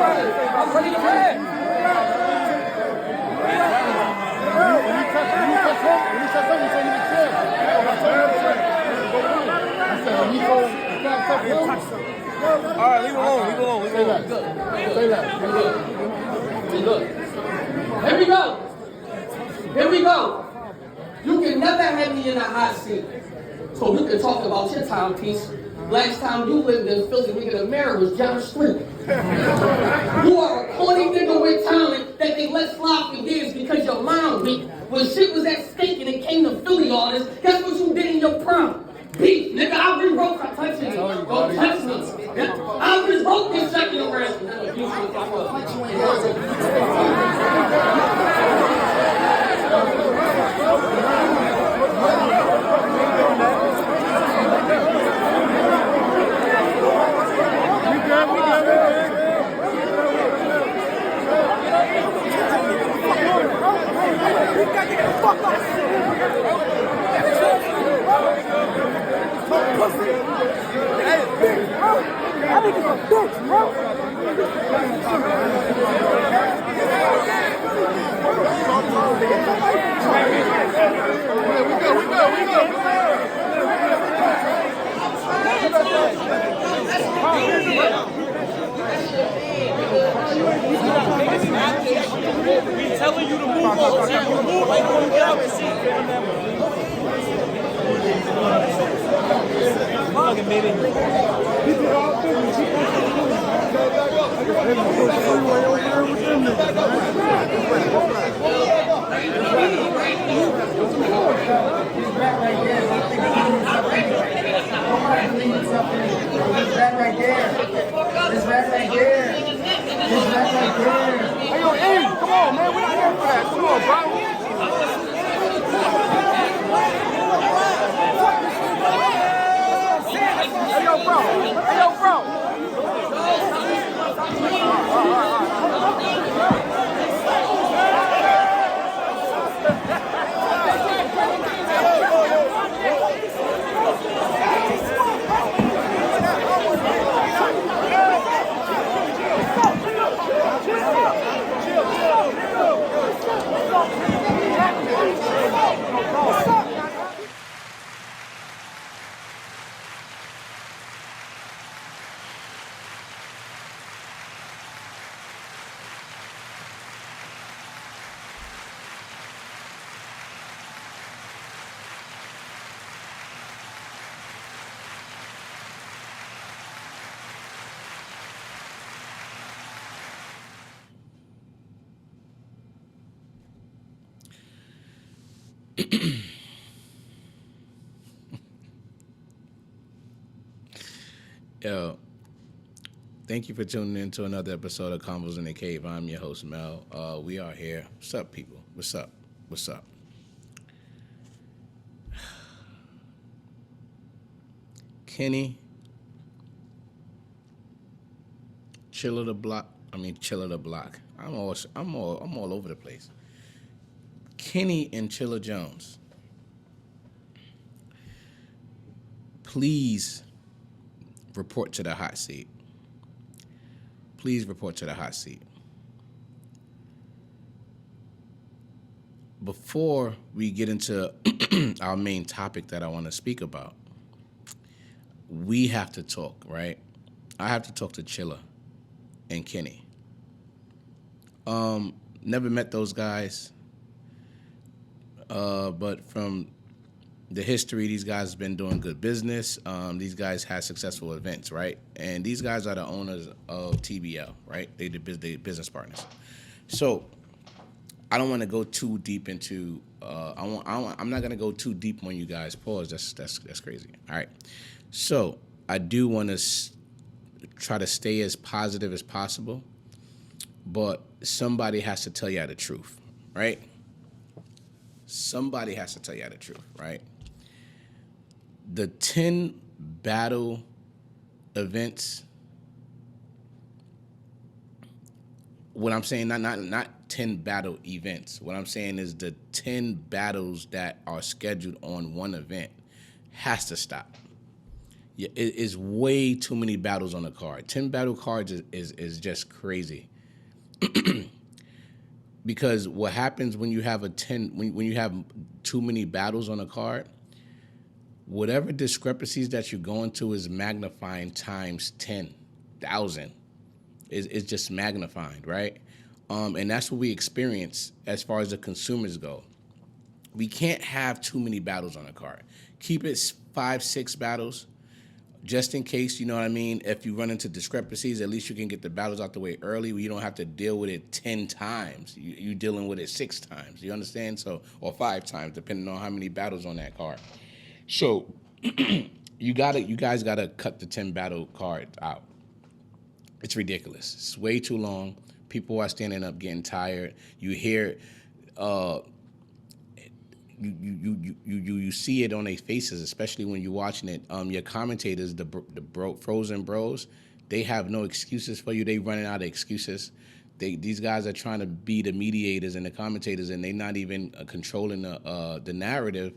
I'm ready to play. All right, leave it alone. Say that. Look. Here we go. You can never have me in the hot seat. So we can talk about your timepiece. Last time you lived in Philly, nigga, the mayor was John Street. You are a corny nigga with talent that they let slide for years because your mom beat. When shit was at stake and it came to Philly artists, guess what you did in your prime? Beef, nigga, I rewrote Confrontation. Don't touch me. I rewrote this second round. I think it's a bitch, bro. We go. We telling you to move on. You move, ain't gonna get out the seat. Fucking baby. Hey, yo, Eazy, come on, man. We're not here for that. Come on, bro. Hey, yo, bro. Yo, thank you for tuning in to another episode of Convos in the Cave. I'm your host, Mel. We are here. What's up, people? What's up? Kenny, Chiller the Block. I'm all over the place. Kenny and Chiller Jones, please report to the hot seat. Please report to the hot seat. Before we get into our main topic that I want to speak about, we have to talk, right? I have to talk to Chiller and Kenny. Never met those guys, but from the history, these guys have been doing good business. These guys had successful events, right? And these guys are the owners of TBL, right? They business partners. So I don't want to go too deep into. I'm not gonna go too deep on you guys. Pause. That's crazy. All right. So I do want to try to stay as positive as possible, but somebody has to tell you the truth, right? Somebody has to tell you the truth, right? The 10 battle events. What I'm saying, not 10 battle events. What I'm saying is the 10 battles that are scheduled on one event has to stop. Yeah, it is way too many battles on the card. 10 battle cards is just crazy. Because what happens when you have when you have too many battles on a card, whatever discrepancies that you're going to is magnifying times 10,000. It's just magnifying, right? And that's what we experience as far as the consumers go. We can't have too many battles on a card. Keep it 5, 6 battles, just in case, you know what I mean? If you run into discrepancies, at least you can get the battles out the way early where you don't have to deal with it 10 times. You're dealing with it 6 times, you understand? So, or 5 times, depending on how many battles on that card. So, you guys gotta cut the 10 battle card out. It's ridiculous. It's way too long. People are standing up getting tired. You hear you see it on their faces, especially when you're watching it. Your commentators, the frozen bros, they have no excuses for you. They running out of excuses. These guys are trying to be the mediators and the commentators, and they're not even controlling the narrative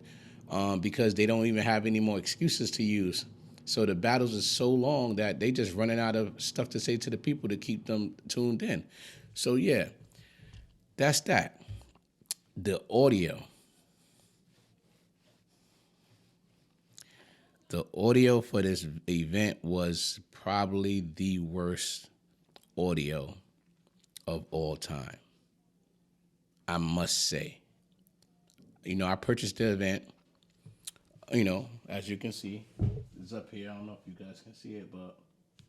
because they don't even have any more excuses to use. So the battles are so long that they just running out of stuff to say to the people to keep them tuned in. So yeah, that's that. The audio. The audio for this event was probably the worst audio of all time, I must say. You know, I purchased the event. You know, as you can see, it's up here. I don't know if you guys can see it, but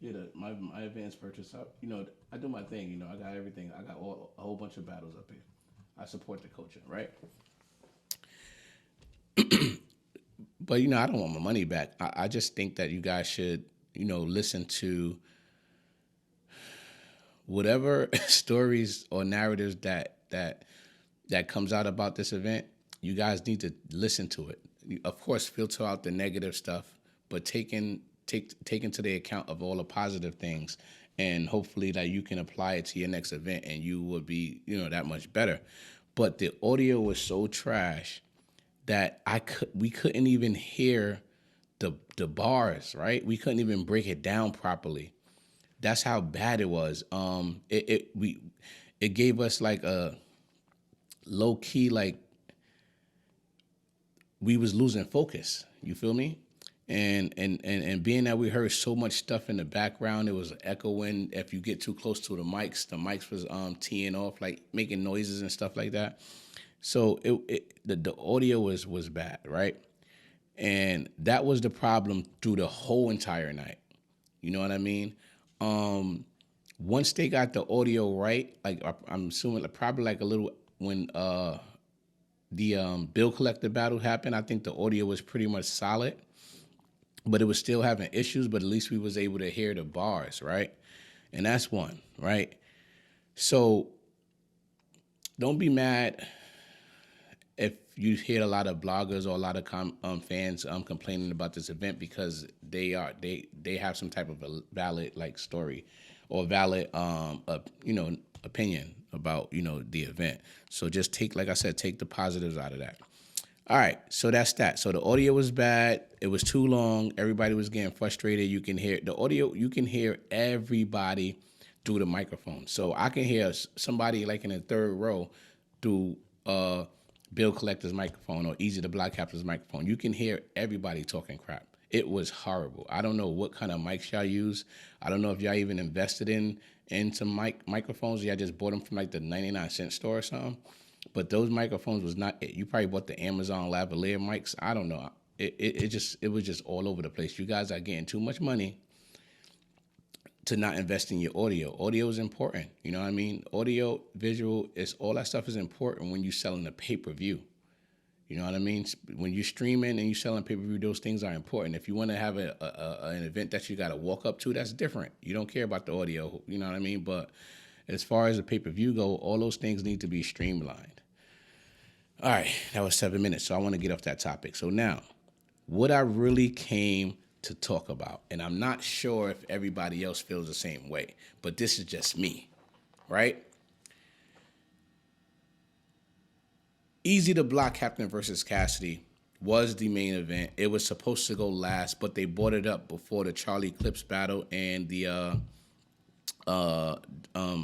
yeah, my event's purchased up. You know, I do my thing. You know, I got everything. I got a whole bunch of battles up here. I support the culture, right? But, you know, I don't want my money back. I just think that you guys should, you know, listen to whatever stories or narratives that comes out about this event. You guys need to listen to it. Of course, filter out the negative stuff, but take into the account of all the positive things, and hopefully that you can apply it to your next event, and you will be, you know, that much better. But the audio was so trash that we couldn't even hear the bars, right? We couldn't even break it down properly. That's how bad it was. It gave us like a low key, like we was losing focus. You feel me? And being that we heard so much stuff in the background, it was echoing. If you get too close to the mics was teeing off, like making noises and stuff like that. So the audio was bad, right? And that was the problem through the whole entire night. You know what I mean? Once they got the audio right, like I'm assuming probably like a little when the bill collector battle happened, I think the audio was pretty much solid, but it was still having issues, but at least we was able to hear the bars, right? And that's one, right? So don't be mad if you hear a lot of bloggers or a lot of fans complaining about this event, because they have some type of a valid like story or valid opinion about, you know, the event. So just take the positives out of that. All right, so that's that. So the audio was bad. It was too long. Everybody was getting frustrated. You can hear the audio. You can hear everybody through the microphone. So I can hear somebody like in the third row through Bill Collector's microphone or Eazy the Black Captain's microphone. You can hear everybody talking crap. It was horrible. I don't know what kind of mics y'all use. I don't know if y'all even invested into microphones. Y'all just bought them from like the 99-cent store or something. But those microphones was not. You probably bought the Amazon lavalier mics. I don't know. It was just all over the place. You guys are getting too much money to not invest in your audio. Audio is important. You know what I mean? Audio, visual, all that stuff is important when you're selling a pay-per-view. You know what I mean? When you're streaming and you're selling pay-per-view, those things are important. If you want to have an event that you got to walk up to, that's different. You don't care about the audio. You know what I mean? But as far as the pay-per-view go, all those things need to be streamlined. All right, that was 7 minutes, so I want to get off that topic. So now, what I really came to talk about, and I'm not sure if everybody else feels the same way, but this is just me, right? Eazy the Block Captain versus Cassidy was the main event. It was supposed to go last, but they brought it up before the Charlie Clips battle and the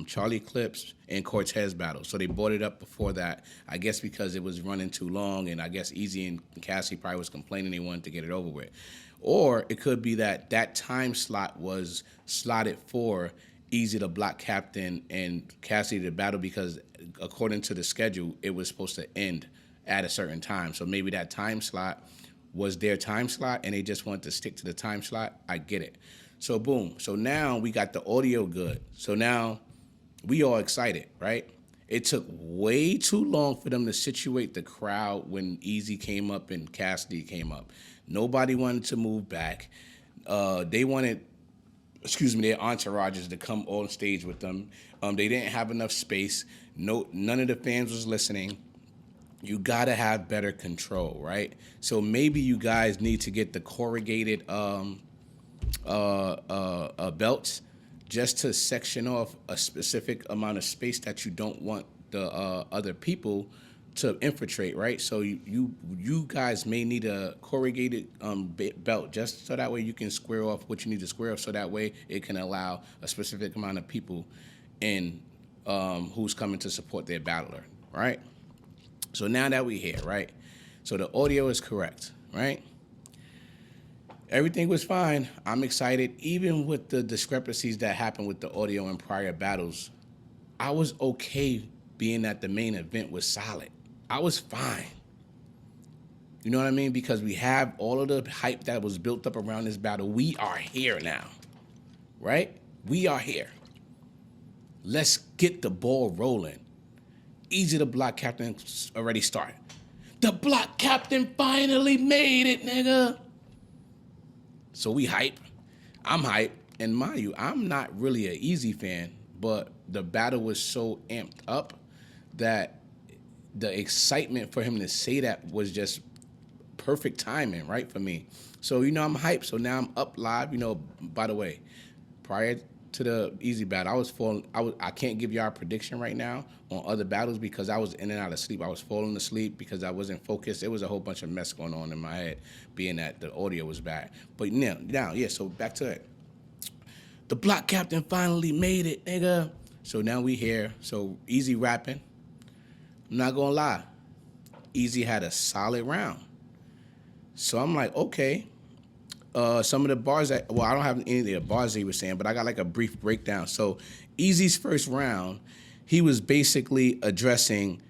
Charlie Clips and Cortez battle. So they brought it up before that, I guess because it was running too long, and I guess Eazy and Cassidy probably was complaining they wanted to get it over with. Or it could be that that time slot was slotted for Eazy the Block Captain and Cassidy to battle because according to the schedule, it was supposed to end at a certain time. So maybe that time slot was their time slot and they just wanted to stick to the time slot. I get it. So boom. So now we got the audio good. So now we all excited, right? It took way too long for them to situate the crowd when Eazy came up and Cassidy came up. Nobody wanted to move back. They wanted, their entourages to come on stage with them. They didn't have enough space. None of the fans was listening. You gotta have better control, right? So maybe you guys need to get the corrugated belts just to section off a specific amount of space that you don't want the other people to infiltrate, right? So you guys may need a corrugated belt just so that way you can square off what you need to square off so that way it can allow a specific amount of people in who's coming to support their battler, right? So now that we're here, right? So the audio is correct, right? Everything was fine. I'm excited. Even with the discrepancies that happened with the audio in prior battles, I was okay being that the main event was solid. I was fine. You know what I mean? Because we have all of the hype that was built up around this battle. We are here now, right? We are here. Let's get the ball rolling. Eazy the Block Captain already started. The Block Captain finally made it, nigga. So we hype. I'm hype. And mind you, I'm not really an Eazy fan, but the battle was so amped up that the excitement for him to say that was just perfect timing, right, for me. So, I'm hyped. So now I'm up live. By the way, prior to the Eazy battle, I can't give y'all a prediction right now on other battles because I was in and out of sleep. I was falling asleep because I wasn't focused. It was a whole bunch of mess going on in my head, being that the audio was bad. But now, so back to it. The Block Captain finally made it, nigga. So now we here. So Eazy rapping. I'm not gonna lie. Eazy had a solid round. So I'm like, okay. Some of the bars I don't have any of the bars he was saying, but I got like a brief breakdown. So Eazy's first round, he was basically addressing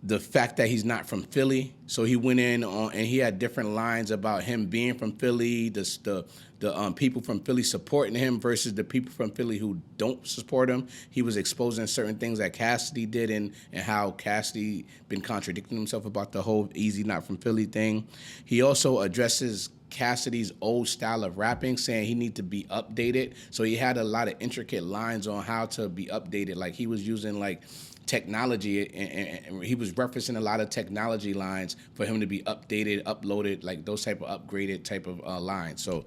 the fact that he's not from Philly. So he went in on, and he had different lines about him being from Philly, the people from Philly supporting him versus the people from Philly who don't support him. He was exposing certain things that Cassidy did and how Cassidy been contradicting himself about the whole Eazy not from Philly thing. He also addresses Cassidy's old style of rapping, saying he need to be updated. So he had a lot of intricate lines on how to be updated. Like he was using like technology and he was referencing a lot of technology lines for him to be updated, uploaded, like those type of upgraded type of lines. So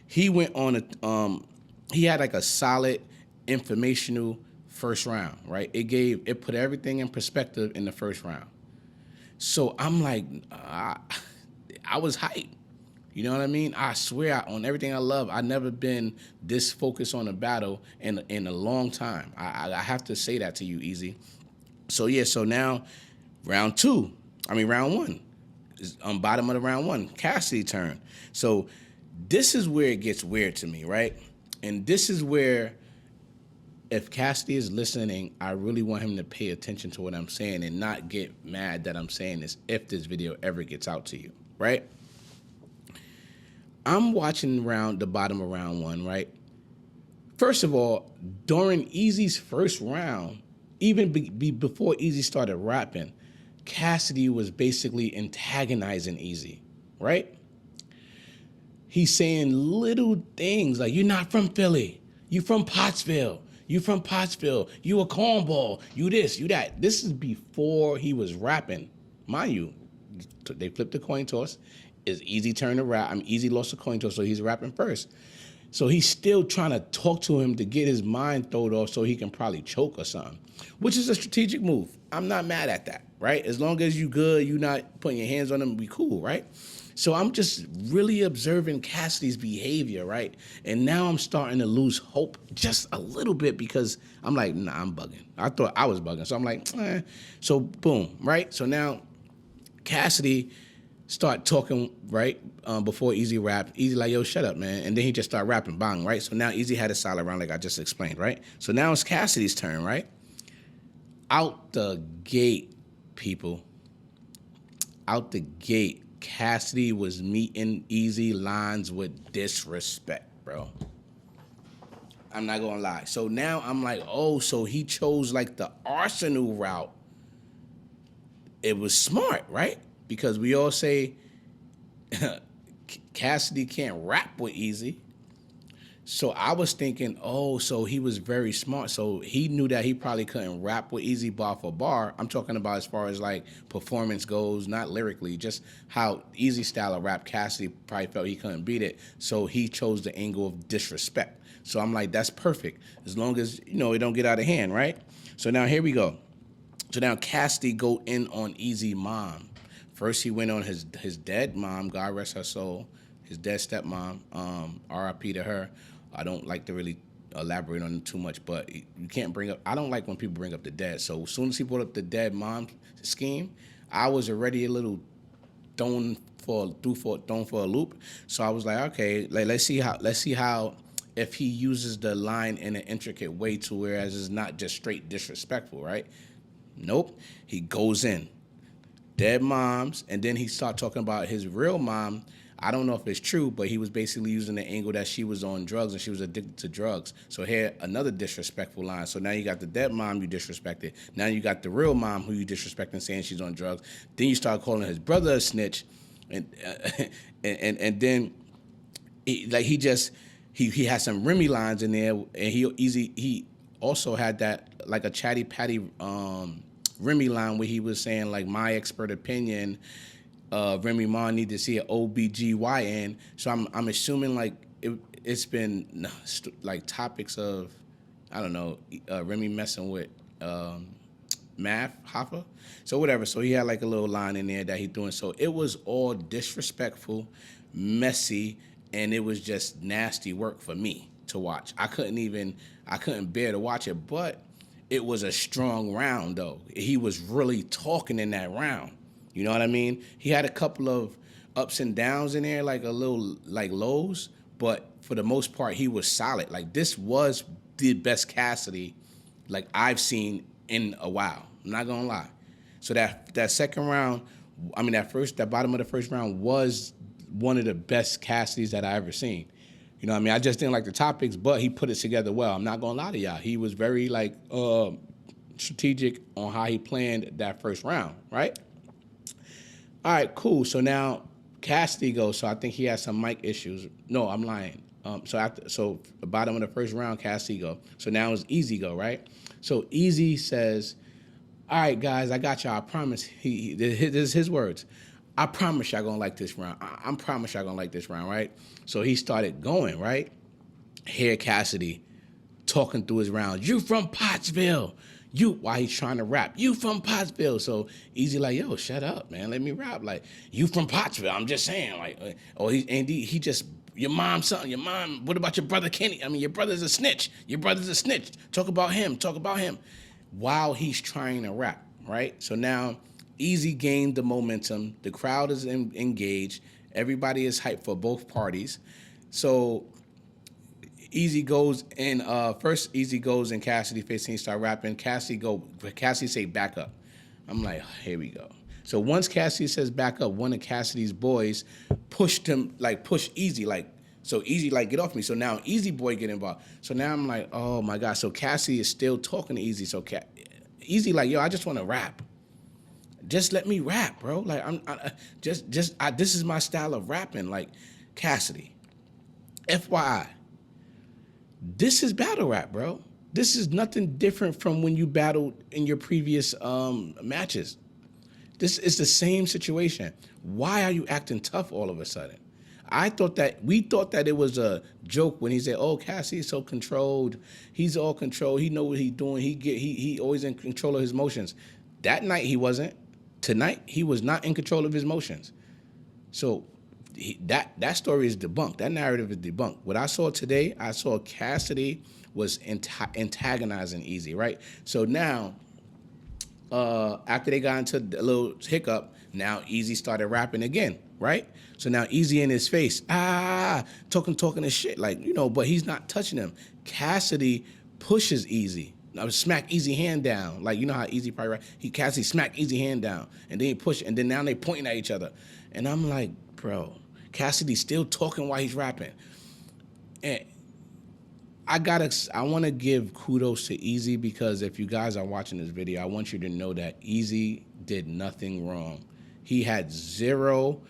he went on he had like a solid informational first round, right? It put everything in perspective in the first round. So I'm like, I was hyped. You know what I mean? I swear on everything I love, I've never been this focused on a battle in a long time. I have to say that to you, Eazy. So now round one is on bottom of the round one, Cassidy turn. So this is where it gets weird to me, right? And this is where, if Cassidy is listening, I really want him to pay attention to what I'm saying and not get mad that I'm saying this if this video ever gets out to you, right? I'm watching the bottom of round one, right? First of all, during Eazy's first round, even before Eazy started rapping, Cassidy was basically antagonizing Eazy, right? He's saying little things like, you're not from Philly, you from Pottsville, you from Pottsville, you a cornball, you this, you that. This is before he was rapping. Mind you, they flipped the coin toss. Is Eazy turn to rap. Eazy lost the coin toss, so he's rapping first. So he's still trying to talk to him to get his mind thrown off so he can probably choke or something, which is a strategic move. I'm not mad at that, right? As long as you good, you not putting your hands on him, we cool, right? So I'm just really observing Cassidy's behavior, right? And now I'm starting to lose hope just a little bit because I'm like, nah, I'm bugging. I thought I was bugging. So I'm like, eh. So boom, right? So now Cassidy start talking, right, before Eazy rapped. Eazy like, yo, shut up, man. And then he just start rapping, bang, right? So now Eazy had a solid round like I just explained, right? So now it's Cassidy's turn, right? Out the gate, people. Out the gate, Cassidy was meeting Eazy lines with disrespect, bro. I'm not gonna lie. So now I'm like, oh, so he chose like the arsenal route. It was smart, right? Because we all say Cassidy can't rap with Eazy. So I was thinking, oh, so he was very smart. So he knew that he probably couldn't rap with Eazy bar for bar. I'm talking about as far as like performance goes, not lyrically, just how Eazy style of rap, Cassidy probably felt he couldn't beat it. So he chose the angle of disrespect. So I'm like, that's perfect. As long as, it don't get out of hand, right? So now here we go. So now Cassidy go in on Eazy mom. First he went on his dead mom, God rest her soul, his dead stepmom, RIP to her. I don't like to really elaborate on it too much, but you can't bring up, I don't like when people bring up the dead. So as soon as he brought up the dead mom scheme, I was already a little thrown for a loop. So I was like, okay, let's see how if he uses the line in an intricate way to whereas it's not just straight disrespectful, right? Nope. He goes in. Dead moms, and then he started talking about his real mom. I don't know if it's true, but he was basically using the angle that she was on drugs and she was addicted to drugs. So here, another disrespectful line. So now you got the dead mom you disrespected. Now you got the real mom who you disrespecting, saying she's on drugs. Then you start calling his brother a snitch, and then he had some Remy lines in there, and he also had that like a chatty patty Remy line where he was saying like my expert opinion. Remy Ma need to see an OBGYN. So I'm assuming like it's been like topics of, I don't know, Remy messing with math, Hoffa. So whatever. So he had like a little line in there that he doing. So it was all disrespectful, messy, and it was just nasty work for me to watch. I couldn't bear to watch it, but it was a strong round though. He was really talking in that round. You know what I mean? He had a couple of ups and downs in there, like a little like lows, but for the most part, he was solid. Like this was the best Cassidy like I've seen in a while. I'm not gonna lie. So that second round, that bottom of the first round was one of the best Cassidys that I ever seen. You know what I mean? I just didn't like the topics, but he put it together well. I'm not gonna lie to y'all. He was very like strategic on how he planned that first round, right? All right, cool. So now Cassidy goes. So I think he has some mic issues. No, I'm lying. So the bottom of the first round, Cassidy go. So now it's Eazy go, right? So Eazy says, "All right, guys, I got y'all. I promise." This is his words. I promise y'all gonna like this round. I promise y'all gonna like this round, right? So he started going, right? Here Cassidy talking through his rounds. You from Pottsville. While he's trying to rap, you from Pottsville. So Eazy like, yo, shut up, man. Let me rap. Like, you from Pottsville. I'm just saying, like, he just, your mom, something, your mom, what about your brother Kenny? I mean, your brother's a snitch. Your brother's a snitch. Talk about him. While he's trying to rap, right? So now Eazy gained the momentum. The crowd is engaged. Everybody is hyped for both parties. So Eazy goes in, first Eazy goes in Cassidy face and he start rapping. Cassidy say back up. I'm like, here we go. So once Cassidy says back up, one of Cassidy's boys pushed Eazy, like, so Eazy like, get off me. So now Eazy boy get involved. So now I'm like, oh my God. So Cassidy is still talking to Eazy. So Eazy like, yo, I just want to rap. Just let me rap, bro. Like, this is my style of rapping. Like, Cassidy, FYI. This is battle rap, bro. This is nothing different from when you battled in your previous matches. This is the same situation. Why are you acting tough all of a sudden? We thought that it was a joke when he said, "Oh, Cassie's so controlled. He's all control. He know what he's doing. He always in control of his emotions." That night he wasn't. Tonight he was not in control of his emotions. So that story is debunked. That narrative is debunked. What I saw today, I saw Cassidy was antagonizing Eazy, right? So now, after they got into a little hiccup, now Eazy started rapping again, right? So now Eazy in his face, talking his shit, like, but he's not touching him. Cassidy pushes Eazy. I smack Eazy hand down. Like, you know how Eazy probably Cassidy smacked Eazy hand down, and then he pushed, and then now they pointing at each other. And I'm like, bro, Cassidy's still talking while he's rapping. And I want to give kudos to Eazy, because if you guys are watching this video, I want you to know that Eazy did nothing wrong. He had zero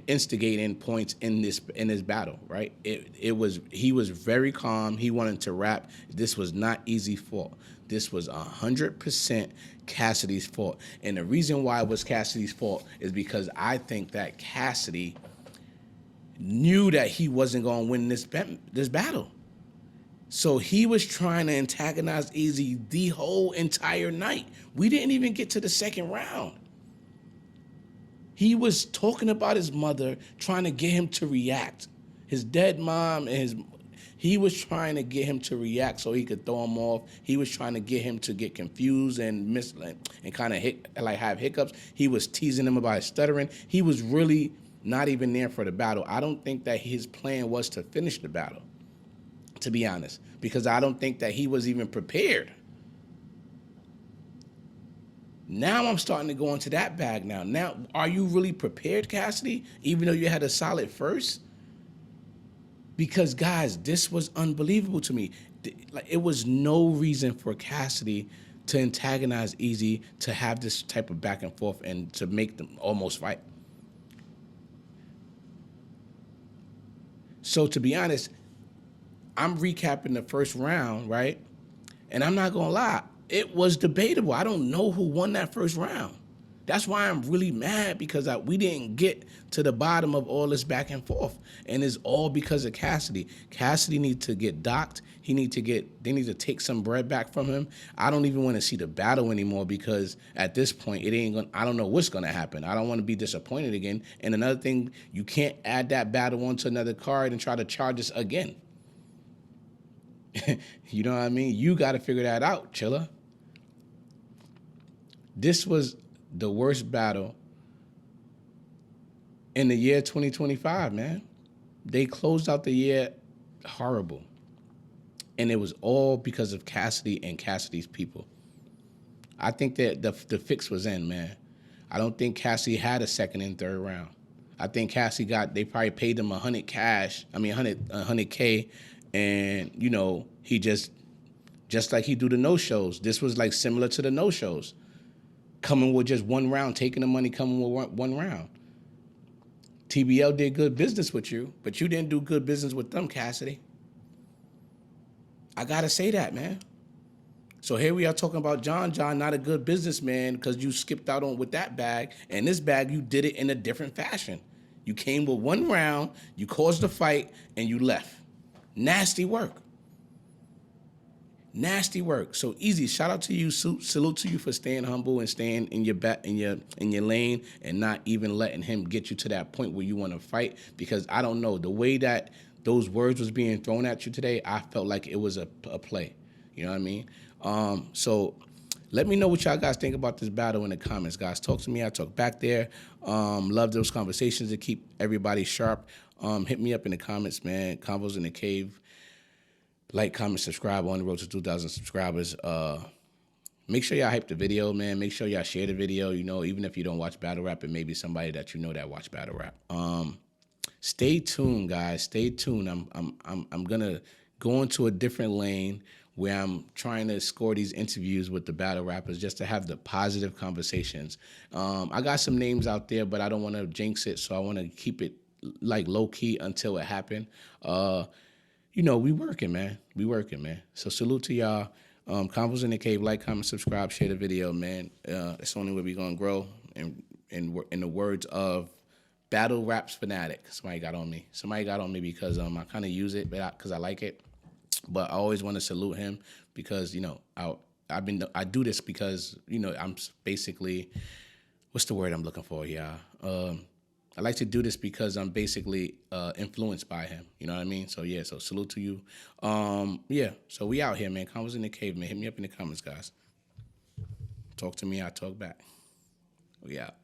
instigating points in this battle, right? He was very calm. He wanted to rap. This was not Eazy's fault. This was 100% Cassidy's fault. And the reason why it was Cassidy's fault is because I think that Cassidy knew that he wasn't going to win this battle. So he was trying to antagonize Eazy the whole entire night. We didn't even get to the second round. He was talking about his mother, trying to get him to react. His dead mom and he was trying to get him to react so he could throw him off. He was trying to get him to get confused and kind of have hiccups. He was teasing him about his stuttering. He was really not even there for the battle. I don't think that his plan was to finish the battle, to be honest, because I don't think that he was even prepared. Now I'm starting to go into that bag now. Now, are you really prepared, Cassidy, even though you had a solid first? Because, guys, this was unbelievable to me. Like, it was no reason for Cassidy to antagonize Eazy, to have this type of back and forth, and to make them almost fight. So, to be honest, I'm recapping the first round, right? And I'm not going to lie. It was debatable. I don't know who won that first round. That's why I'm really mad, because we didn't get to the bottom of all this back and forth. And it's all because of Cassidy. Cassidy needs to get docked. They need to take some bread back from him. I don't even want to see the battle anymore, because at this point, I don't know what's going to happen. I don't want to be disappointed again. And another thing, you can't add that battle onto another card and try to charge us again. You know what I mean? You got to figure that out, Chilla. This was the worst battle in the year 2025, man. They closed out the year horrible. And it was all because of Cassidy and Cassidy's people. I think that the fix was in, man. I don't think Cassidy had a second and third round. I think Cassidy they probably paid him $100K, and, he just like he do the no-shows. This was like similar to the no-shows. Coming with just one round, taking the money, coming with one round. TBL did good business with you, but you didn't do good business with them, Cassidy. I gotta say that, man. So here we are talking about John not a good businessman because you skipped out on with that bag, and this bag you did it in a different fashion. You came with one round, you caused a fight, and you left. Nasty work. Nasty work. So Eazy, shout out to you. Salute to you for staying humble and staying in your lane and not even letting him get you to that point where you want to fight. Because I don't know, the way that those words was being thrown at you today, I felt like it was a play. You know what I mean? So let me know what y'all guys think about this battle in the comments, guys. Talk to me. I talk back there. Love those conversations to keep everybody sharp. Hit me up in the comments, man. Convos in the Cave. Like, comment, subscribe. On the road to 2,000 subscribers. Make sure y'all hype the video, man. Make sure y'all share the video. Even if you don't watch battle rap, it may be somebody that that watch battle rap. Stay tuned, guys. Stay tuned. I'm gonna go into a different lane where I'm trying to score these interviews with the battle rappers just to have the positive conversations. I got some names out there, but I don't want to jinx it, so I want to keep it like low key until it happen. We working, man. We working, man. So salute to y'all. Convos in the Cave. Like, comment, subscribe, share the video, man. That's the only way we gonna grow and in the words of Battle Raps Fanatic. Somebody got on me. Because I kind of use it because I like it. But I always want to salute him because I do this because I'm basically, what's the word I'm looking for? Yeah, I like to do this because I'm basically influenced by him. You know what I mean? So yeah, so salute to you. So we out here, man. Convos in the cave, man. Hit me up in the comments, guys. Talk to me, I talk back. We out.